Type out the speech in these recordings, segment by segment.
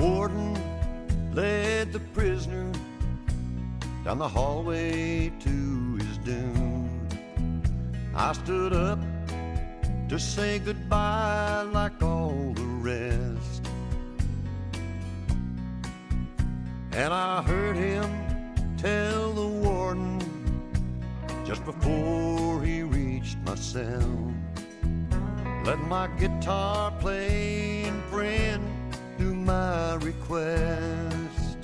warden led the prisoner down the hallway to his doom. I stood up to say goodbye like all the rest, and I heard him tell the warden just before he reached my cell, let my guitar playing friend do my request.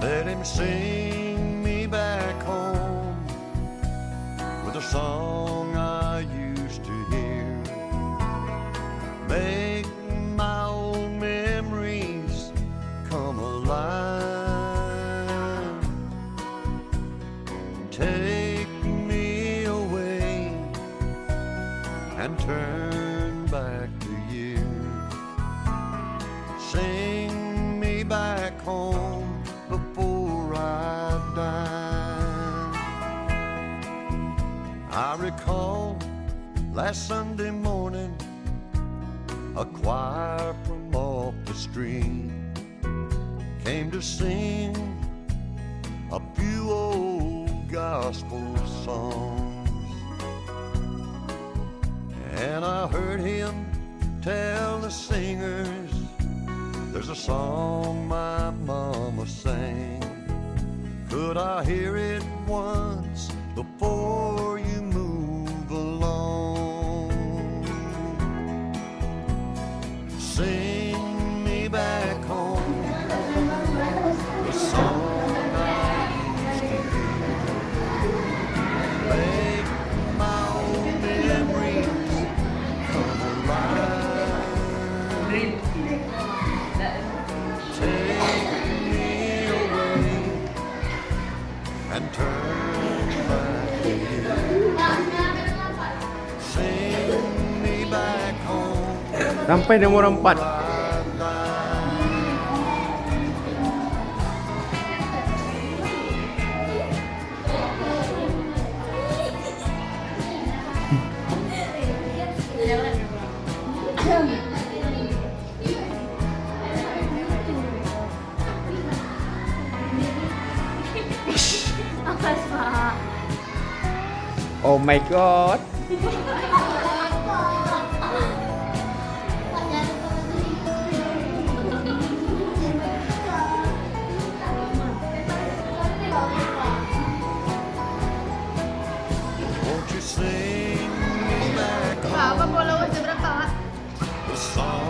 Let him sing me back home with a song I used to hear. Make my old memories come alive. Take me away and turn back the years. Sing me back home before I die. I recall last Sunday morning, a choir from off the street came to sing a few old gospel songs, and I heard him tell the singers, there's a song my mama sang. Could I hear it once before you move along? Sing me back home the song I used to hear. Make my old memories come alive. Take me away and turn back the years. Sing me back home. Sampai nomor 4. Oh my god. Won't you sing me back home Apa follower seberapa? the song